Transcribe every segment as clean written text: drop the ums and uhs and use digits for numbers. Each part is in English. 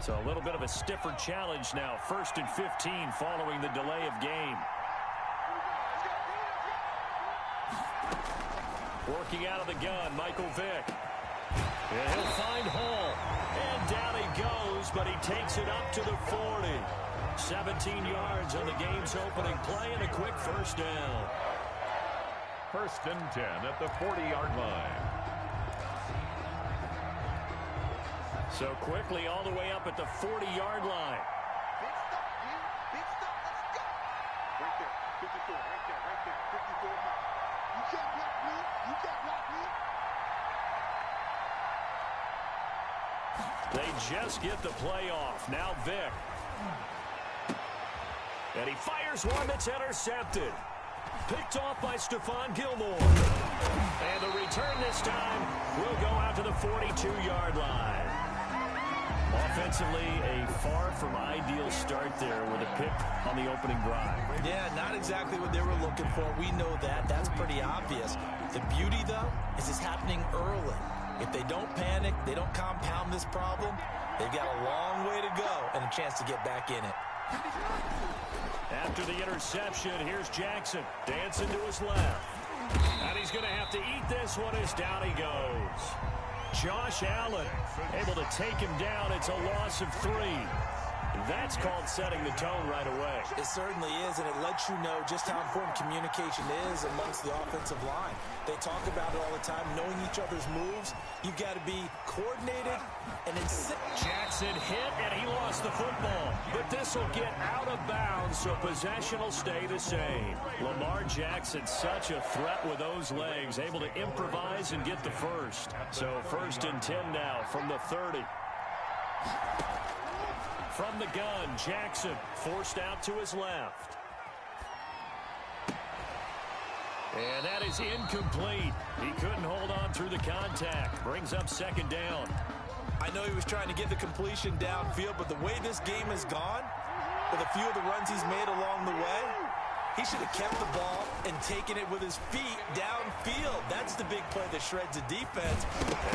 So a little bit of a stiffer challenge now. 1st and 15 following the delay of game. Working out of the gun, Michael Vick. And he'll find Hall. And down he goes, but he takes it up to the 40. 17 yards on the game's opening play and a quick first down. 1st and 10 at the 40-yard line. So quickly all the way up at the 40-yard line. Big stop, man. Big stop. Let's go. Right there. 54. Right there. Right there. 54 miles. You can't block me. You can't block me. They just get the play off. Now Vick. And he fires one that's intercepted. Picked off by Stephon Gilmore. And the return this time will go out to the 42-yard line. Offensively, a far from ideal start there with a pick on the opening drive. Yeah, not exactly what they were looking for. We know that. That's pretty obvious. The beauty, though, is it's happening early. If they don't panic, they don't compound this problem, they've got a long way to go and a chance to get back in it. After the interception, here's Jackson. Dancing to his left. And he's going to have to eat this one as down he goes. Josh Allen able to take him down. It's a loss of 3. That's called setting the tone right away. It certainly is, and it lets you know just how important communication is amongst the offensive line. They talk about it all the time, knowing each other's moves. You've got to be coordinated and Jackson hit, and he lost the football. But this will get out of bounds, so possession will stay the same. Lamar Jackson, such a threat with those legs, able to improvise and get the first. So 1st and 10 now from the 30. From the gun, Jackson forced out to his left. And that is incomplete. He couldn't hold on through the contact. Brings up 2nd down. I know he was trying to get the completion downfield, but the way this game has gone, with a few of the runs he's made along the way, he should have kept the ball and taken it with his feet downfield. That's the big play that shreds the defense.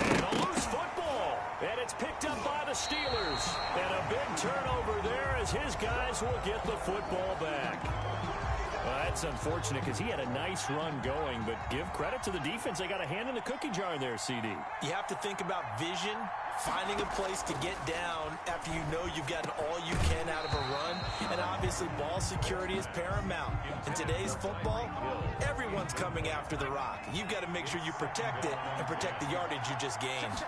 And a loose football. And it's picked up by the Steelers. And a big turnover there as his guys will get the football back. Well, that's unfortunate because he had a nice run going, but give credit to the defense. They got a hand in the cookie jar there, CD. You have to think about vision, finding a place to get down after you know you've gotten all you can out of a run, and obviously ball security is paramount. In today's football, everyone's coming after the rock. You've got to make sure you protect it and protect the yardage you just gained.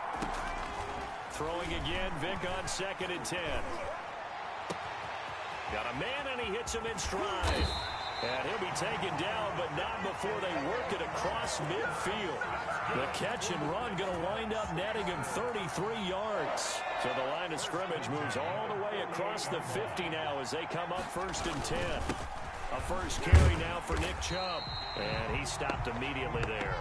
Throwing again, Vick on 2nd and 10. Got a man, and he hits him in stride. And he'll be taken down, but not before they work it across midfield. The catch and run going to wind up netting him 33 yards. So the line of scrimmage moves all the way across the 50 now as they come up 1st and 10. A first carry now for Nick Chubb. And he stopped immediately there.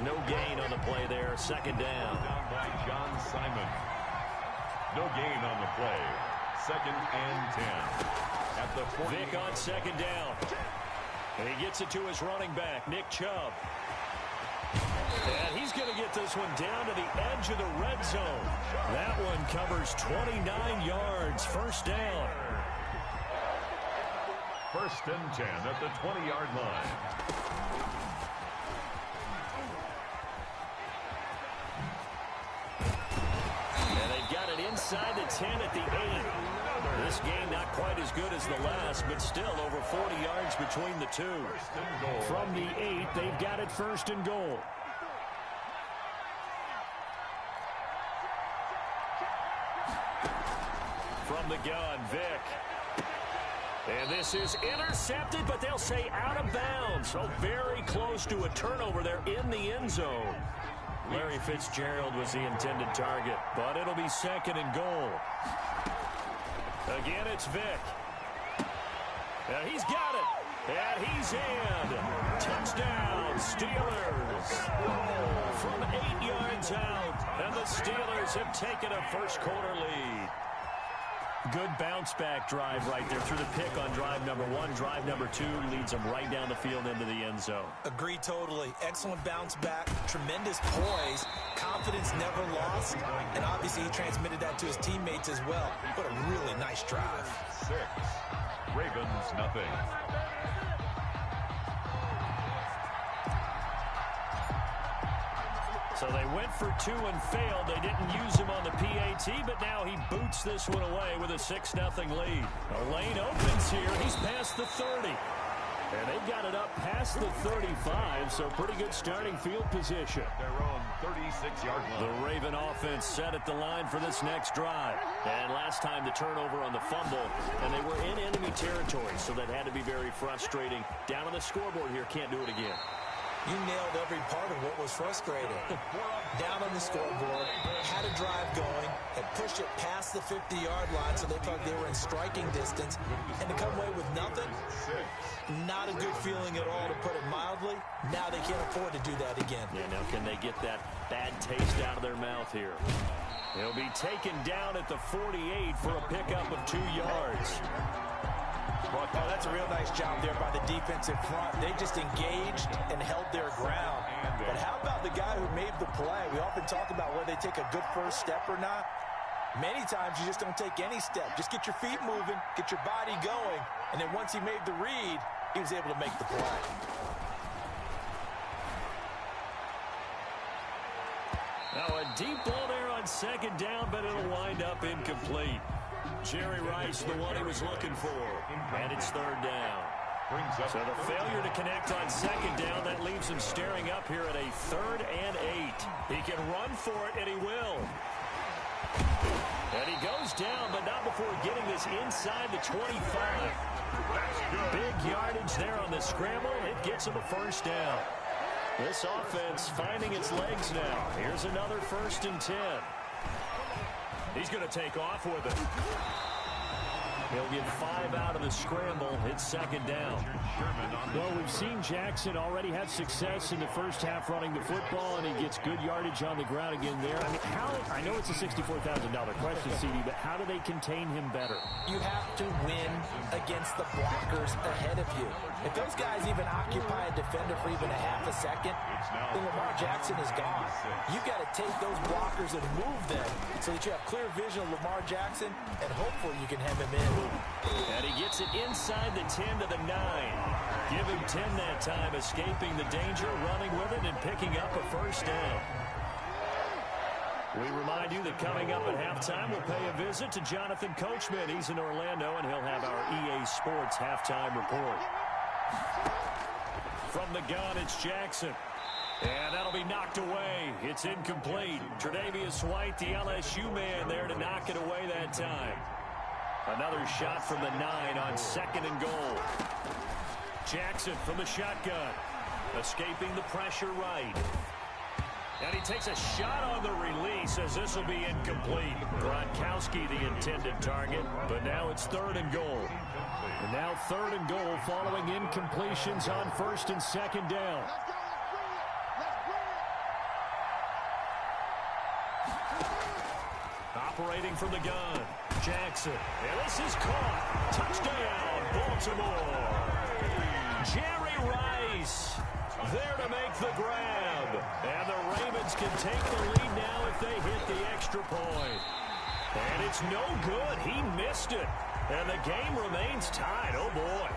No gain on the play there. 2nd down. By John Simon. No gain on the play. 2nd and 10. At the Vick on 2nd down. And he gets it to his running back, Nick Chubb. And he's going to get this one down to the edge of the red zone. That one covers 29 yards. 1st down. 1st and 10 at the 20-yard line. And they've got it inside the 10 at the 8. This game not quite as good as the last, but still over 40 yards between the two. From the 8, they've got it 1st and goal. From the gun, Vick. And this is intercepted, but they'll say out of bounds. So very close to a turnover there in the end zone. Larry Fitzgerald was the intended target, but it'll be 2nd and goal. Again, it's Vick. And he's got it. And he's in. Touchdown, Steelers. From 8 yards out. And the Steelers have taken a first quarter lead. Good bounce-back drive right there through the pick on drive number 1. Drive number 2 leads them right down the field into the end zone. Agree totally. Excellent bounce back, tremendous poise, confidence never lost, and obviously he transmitted that to his teammates as well. What a really nice drive. 6. Ravens, nothing. So they went for 2 and failed. They didn't use him on the PAT, but now he boots this one away with a 6-0 lead. A lane opens here. He's past the 30. And they've got it up past the 35, so pretty good starting field position. Their own 36-yard line. The Raven offense set at the line for this next drive. And last time the turnover on the fumble, and they were in enemy territory, so that had to be very frustrating. Down on the scoreboard here, can't do it again. You nailed every part of what was frustrating. Down on the scoreboard, had a drive going, had pushed it past the 50-yard line so they thought they were in striking distance, and to come away with nothing, not a good feeling at all, to put it mildly. Now they can't afford to do that again. Yeah, now can they get that bad taste out of their mouth here? He'll be taken down at the 48 for a pickup of 2 yards. Oh, that's a real nice job there by the defensive front. They just engaged and held their ground. But how about the guy who made the play? We often talk about whether they take a good first step or not. Many times you just don't take any step. Just get your feet moving, get your body going, and then once he made the read, he was able to make the play. Now a deep ball there on second down, but it'll wind up incomplete. Jerry Rice, the one he was looking for. And it's third down. So the failure to connect on second down, that leaves him staring up here at a 3rd and 8. He can run for it, and he will. And he goes down, but not before getting this inside the 25. Big yardage there on the scramble. It gets him a first down. This offense finding its legs now. Here's another 1st and 10. He's going to take off with it. He'll get 5 out of the scramble. It's second down. Well, we've seen Jackson already have success in the first half running the football, and he gets good yardage on the ground again there. I mean, I know it's a $64,000 question, CD, but how do they contain him better? You have to win against the blockers ahead of you. If those guys even occupy a defender for even a half a second, then Lamar Jackson is gone. You've got to take those blockers and move them so that you have clear vision of Lamar Jackson, and hopefully you can hem him in. And he gets it inside the 10 to the 9. Give him 10 that time, escaping the danger, running with it, and picking up a first down. We remind you that coming up at halftime, we'll pay a visit to Jonathan Coachman. He's in Orlando, and he'll have our EA Sports halftime report. From the gun, it's Jackson. And that'll be knocked away. It's incomplete. Tre'Davious White, the LSU man, there to knock it away that time. Another shot from the 9 on 2nd and goal. Jackson from the shotgun. Escaping the pressure right. And he takes a shot on the release as this will be incomplete. Gronkowski the intended target, but now it's 3rd and goal. And now 3rd and goal following incompletions on 1st and 2nd down. Operating from the gun, Jackson. And this is caught. Touchdown, Baltimore. Jerry Rice there to make the grab. And the Ravens can take the lead now if they hit the extra point. And it's no good. He missed it. And the game remains tied. Oh, boy.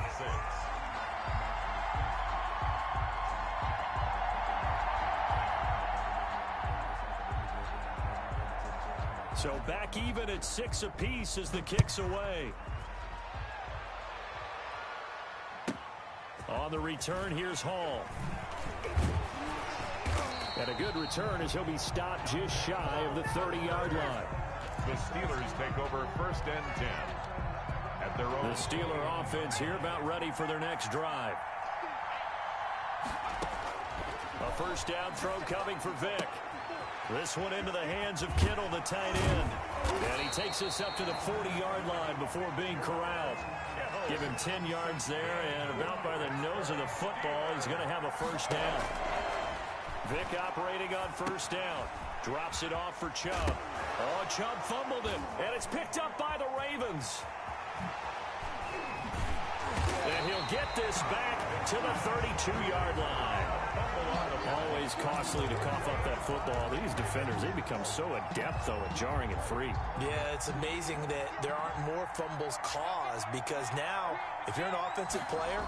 So back even at 6 apiece as the kick's away. On the return, here's Hall. And a good return as he'll be stopped just shy of the 30-yard line. The Steelers take over 1st and 10. At their own. The Steeler offense here about ready for their next drive. A first down throw coming for Vick. This one into the hands of Kittle, the tight end. And he takes us up to the 40-yard line before being corralled. Give him 10 yards there, and about by the nose of the football, he's going to have a first down. Vick operating on first down. Drops it off for Chubb. Oh, Chubb fumbled it, and it's picked up by the Ravens. Ravens. And he'll get this back to the 32-yard line. Always costly to cough up that football. These defenders, they become so adept, though, at jarring it free. Yeah, it's amazing that there aren't more fumbles caused, because now, if you're an offensive player,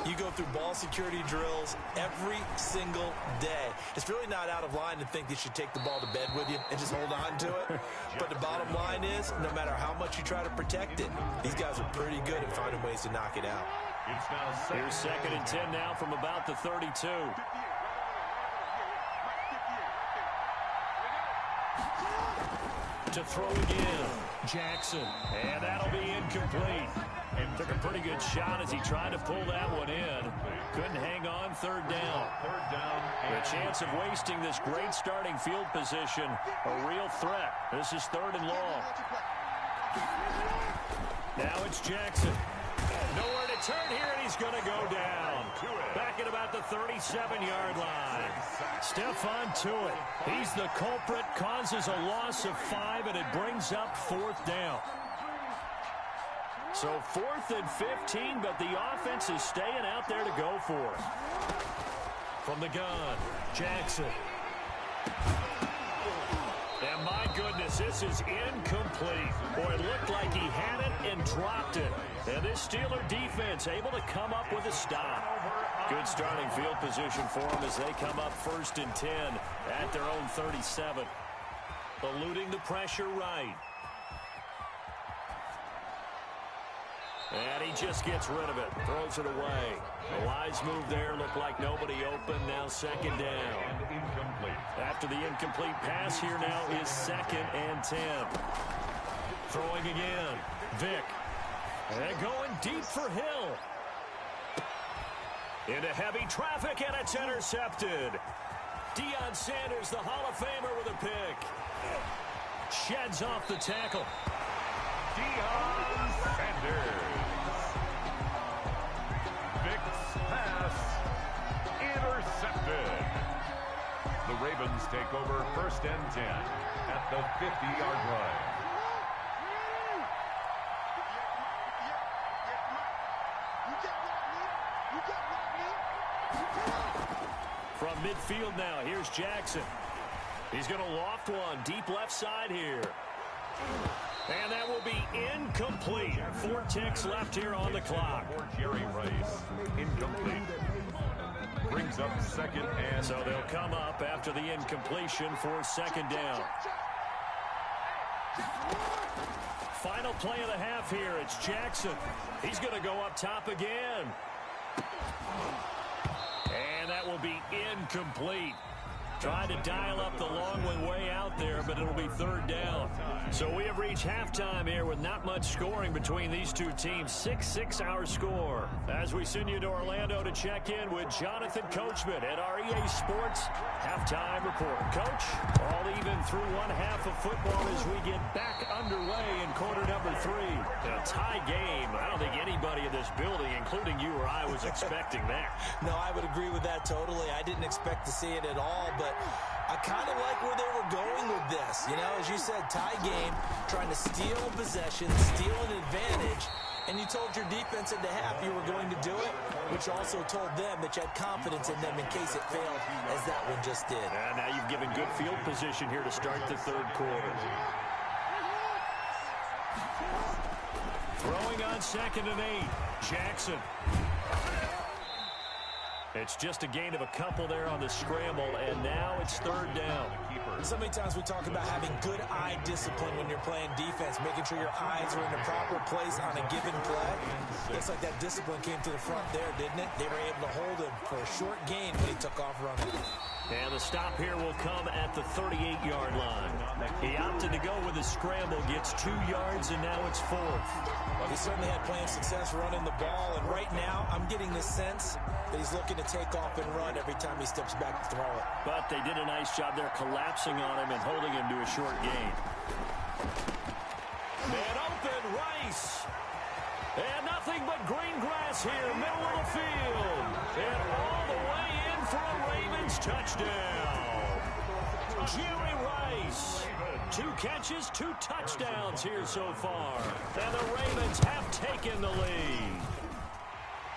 you go through ball security drills every single day. It's really not out of line to think you should take the ball to bed with you and just hold on to it. But the bottom line is, no matter how much you try to protect it, these guys are pretty good at finding ways to knock it out. Here's 2nd and 10 now from about the 32. To throw again, Jackson, and that'll be incomplete. Took a pretty good shot as he tried to pull that one in. Couldn't hang on. 3rd down. The chance of wasting this great starting field position, a real threat. This is 3rd and long. Now it's Jackson. Nowhere to turn here, and he's going to go down. Back at about the 37-yard line. Stephon Tuitt. He's the culprit, causes a loss of 5, and it brings up 4th down. So 4th and 15, but the offense is staying out there to go for it. From the gun, Jackson. And my goodness, this is incomplete. Boy, it looked like he had it and dropped it. And this Steeler defense able to come up with a stop. Good starting field position for them as they come up 1st and 10 at their own 37. Eluding the pressure right. And he just gets rid of it. Throws it away. A wise move there. Looked like nobody open. Now 2nd down. After the incomplete pass, here now is 2nd and 10. Throwing again. Vick. And going deep for Hill. Into heavy traffic, and it's intercepted. Deion Sanders, the Hall of Famer, with a pick. Sheds off the tackle. Deion Sanders. Vick's pass intercepted. The Ravens take over 1st and 10 at the 50-yard line. From midfield now, here's Jackson. He's going to loft one deep left side here. And that will be incomplete. 4 ticks left here on the clock. Jerry Rice, incomplete. Brings up 2nd and... So they'll come up after the incompletion for 2nd down. Final play of the half here. It's Jackson. He's going to go up top again. And that will be incomplete. Trying to dial up the long one way out there, but it'll be 3rd down. So we have reached halftime here with not much scoring between these two teams. 6-6 our score. As we send you to Orlando to check in with Jonathan Coachman at our EA Sports Halftime Report. Coach, all even through one half of football as we get back underway in quarter number 3. A tie game. I don't think anybody in this building, including you or I, was expecting that. No, I would agree with that totally. I didn't expect to see it at all, but I kind of like where they were going with this. You know, as you said, tie game, trying to steal possession, steal an advantage, and you told your defense at the half you were going to do it, which also told them that you had confidence in them in case it failed, as that one just did. And now you've given good field position here to start the 3rd quarter. Throwing on 2nd and 8, Jackson. It's just a gain of a couple there on the scramble, and now it's 3rd down. So many times we talk about having good eye discipline when you're playing defense, making sure your eyes are in the proper place on a given play. Looks like that discipline came to the front there, didn't it? They were able to hold him for a short gain when he took off running. And the stop here will come at the 38-yard line. He opted to go with a scramble, gets 2 yards, and now it's 4th. Well, he certainly had plenty of success running the ball, and right now I'm getting the sense that he's looking to take off and run every time he steps back to throw it. But they did a nice job there collapsing on him and holding him to a short gain. Man open, Rice. And nothing but green grass here, middle of the field. And all the way in for a Ravens touchdown. Jerry Rice. 2 catches, 2 touchdowns here so far. And the Ravens have taken the lead.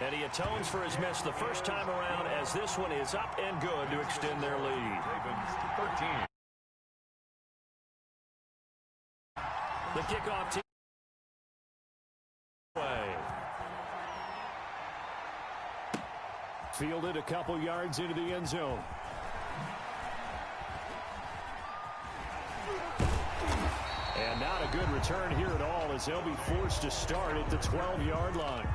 And he atones for his miss the first time around as this one is up and good to extend their lead. Ravens 13. The kickoff team. Fielded a couple yards into the end zone. And not a good return here at all as they'll be forced to start at the 12-yard line.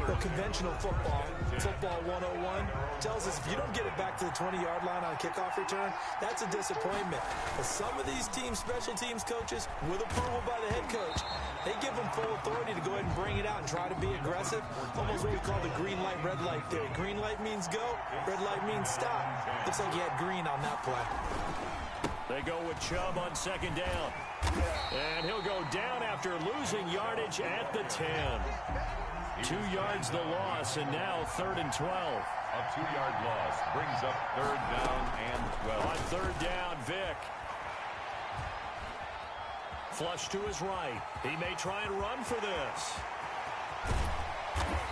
Well, conventional football 101, tells us if you don't get it back to the 20-yard line on a kickoff return, that's a disappointment. But some of these teams, special teams coaches, with approval by the head coach, they give them full authority to go ahead and bring it out and try to be aggressive. Almost what we call the green light, red light theory. Green light means go, red light means stop. Looks like you had green on that play. They go with Chubb on second down. And he'll go down after losing yardage at the 10. 2 yards the loss, and now 3rd and 12. A 2-yard loss brings up 3rd down and 12. On 3rd down, Vick. Flush to his right. He may try and run for this.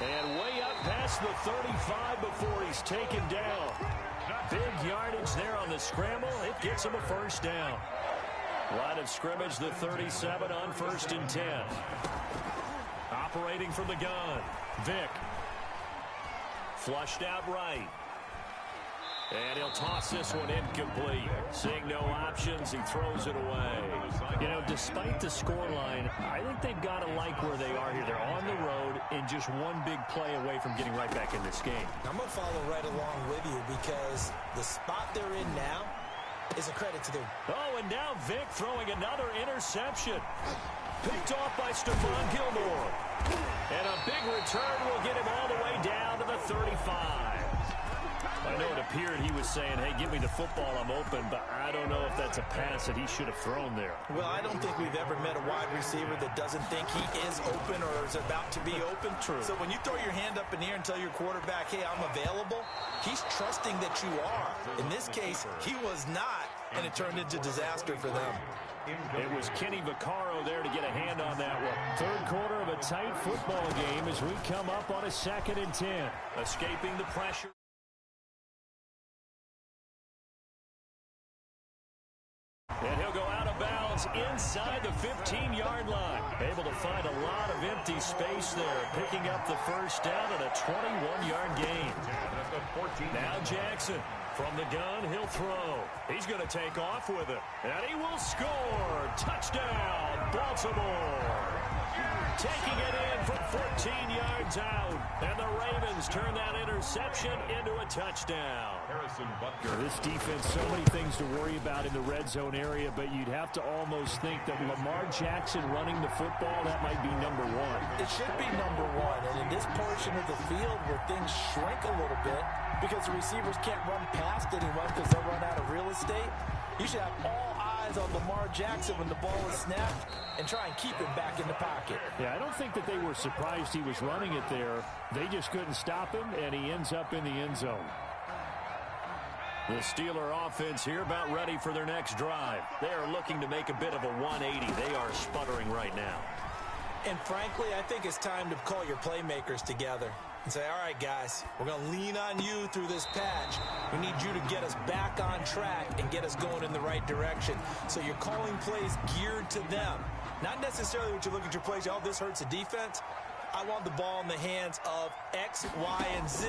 And way up past the 35 before he's taken down. Big yardage there on the scramble. It gets him a first down. Line of scrimmage, the 37 on 1st and 10. Operating from the gun, Vick. Flushed out right. And he'll toss this one incomplete. Seeing no options, he throws it away. You know, despite the scoreline, I think they've got to like where they are here. They're on the road and just one big play away from getting right back in this game. I'm going to follow right along with you because the spot they're in now is a credit to them. Oh, and now Vick throwing another interception. Picked off by Stephon Gilmore. And a big return will get him all the way down to the 35. I know it appeared he was saying, hey, give me the football, I'm open, but I don't know if that's a pass that he should have thrown there. Well, I don't think we've ever met a wide receiver that doesn't think he is open or is about to be open. True. So when you throw your hand up in the air and tell your quarterback, hey, I'm available, he's trusting that you are. In this case, he was not, and it turned into disaster for them. It was Kenny Vaccaro there to get a hand on that one. 3rd quarter of a tight football game as we come up on a 2nd and 10. Escaping the pressure. And he'll go out of bounds inside the 15-yard line. Able to find a lot of empty space there, picking up the first down at a 21-yard gain. Now Jackson. From the gun, he'll throw. He's going to take off with it. And he will score. Touchdown, Baltimore. Taking it in from 14 yards out. And the Ravens turn that interception into a touchdown. Harrison Butker. This defense, so many things to worry about in the red zone area, but you'd have to almost think that Lamar Jackson running the football, that might be number 1. It should be number 1. And in this portion of the field where things shrink a little bit because the receivers can't run past anyone because they'll run out of real estate, you should have all eyes on Lamar Jackson when the ball is snapped and try and keep him back in the pocket. Yeah, I don't think that they were surprised he was running it there. They just couldn't stop him, and he ends up in the end zone. The Steeler offense here about ready for their next drive. They are looking to make a bit of a 180. They are sputtering right now. And frankly, I think it's time to call your playmakers together and say, all right, guys, we're going to lean on you through this patch. We need you to get us back on track and get us going in the right direction. So you're calling plays geared to them. Not necessarily what you look at your plays, oh, this hurts the defense. I want the ball in the hands of X, Y, and Z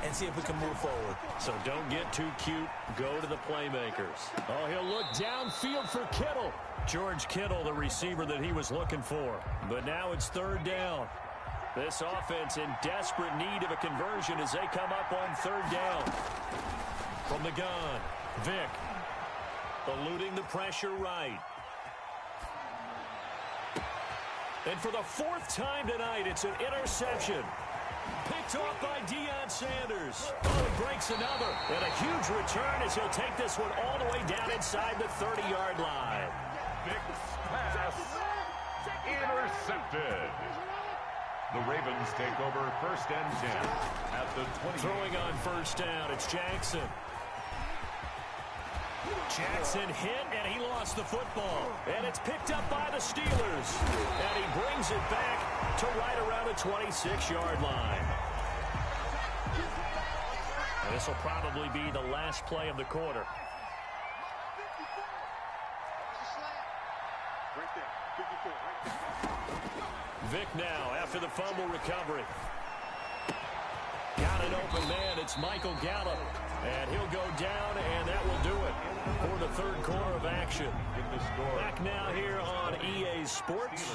and see if we can move forward. So don't get too cute. Go to the playmakers. Oh, he'll look downfield for Kittle. George Kittle, the receiver that he was looking for. But now it's 3rd down. This offense in desperate need of a conversion as they come up on 3rd down. From the gun, Vick. Eluding the pressure right. And for the 4th time tonight, it's an interception. Picked off by Deion Sanders. Oh, he breaks another. And a huge return as he'll take this one all the way down inside the 30-yard line. Vick's pass intercepted. The Ravens take over 1st and 10 at the 20. Throwing on 1st down, it's Jackson. Jackson hit, and he lost the football. And it's picked up by the Steelers. And he brings it back to right around the 26-yard line. This will probably be the last play of the quarter. Vic now after the fumble recovery. Got an open man. It's Michael Gallup. And he'll go down, and that will do it for the third quarter of action. Back now here on EA Sports.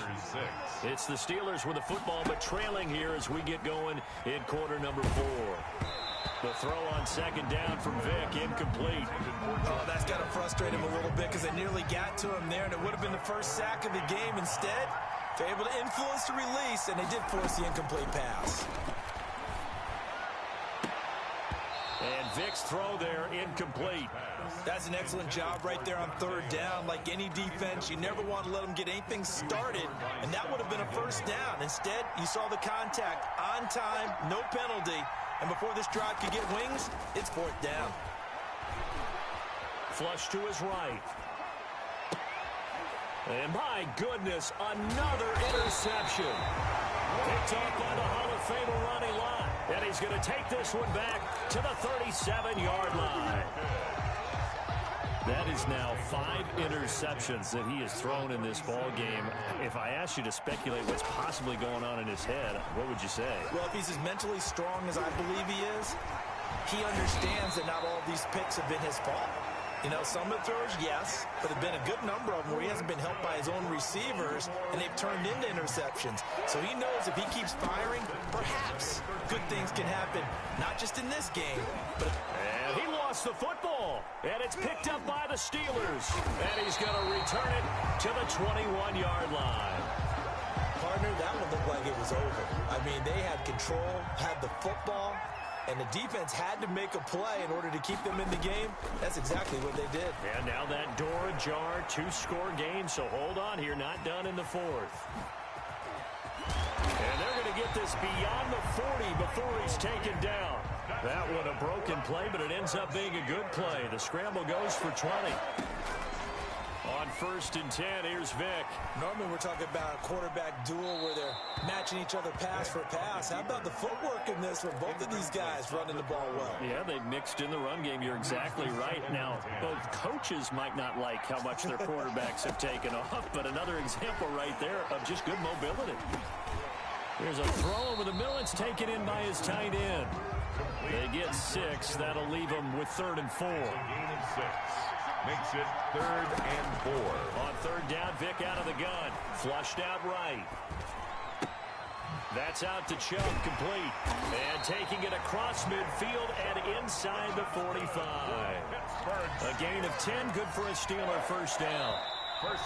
It's the Steelers with the football, but trailing here as we get going in quarter number 4. The throw on second down from Vic, incomplete. Oh, that's got to frustrate him a little bit because they nearly got to him there, and it would have been the first sack of the game. Instead, they're able to influence the release, and they did force the incomplete pass. And Vic's throw there, incomplete. That's an excellent job right there on third down. Like any defense, you never want to let them get anything started, and that would have been a first down. Instead, you saw the contact on time, no penalty, and before this drive could get wings, it's fourth down. Flush to his right. And my goodness, another interception. Picked off by the Hall of Famer Ronnie Lott. And he's going to take this one back to the 37-yard line. That is now 5 interceptions that he has thrown in this ball game. If I asked you to speculate what's possibly going on in his head, what would you say? Well, if he's as mentally strong as I believe he is, he understands that not all of these picks have been his fault. You know, some of the throws, yes, but there have been a good number of them where he hasn't been helped by his own receivers, and they've turned into interceptions. So he knows if he keeps firing, perhaps good things can happen, not just in this game, but... And he lost the football, and it's picked up by the Steelers. And he's going to return it to the 21-yard line. Partner, that one looked like it was over. I mean, they had control, had the football, and the defense had to make a play in order to keep them in the game. That's exactly what they did. And now that door ajar, 2-score game, so hold on here, not done in the 4th. And they're going to get this beyond the 40 before he's taken down. That one a broken play, but it ends up being a good play. The scramble goes for 20. On 1st and 10, here's Vic. Normally we're talking about a quarterback duel where they're matching each other pass for pass. How about the footwork in this with both of these guys running the ball well? Yeah, they mixed in the run game. You're exactly right. Now, both coaches might not like how much their quarterbacks have taken off, but another example right there of just good mobility. Here's a throw over the middle. It's taken in by his tight end. They get 6. That'll leave them with 3rd and 4. Gain of 6. Makes it 3rd and 4. On 3rd down, Vic out of the gun. Flushed out right. That's out to Chubb, complete. And taking it across midfield and inside the 45. A gain of 10, good for a Steeler first down.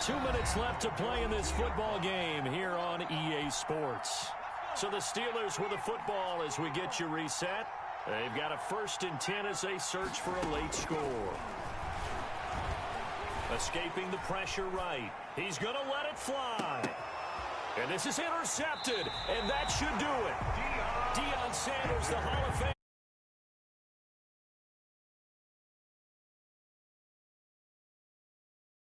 2 minutes left to play in this football game here on EA Sports. So the Steelers with the football as we get you reset. They've got a 1st and 10 as they search for a late score. Escaping the pressure right. He's going to let it fly. And this is intercepted, and that should do it. Deion Sanders, the Hall of Famer.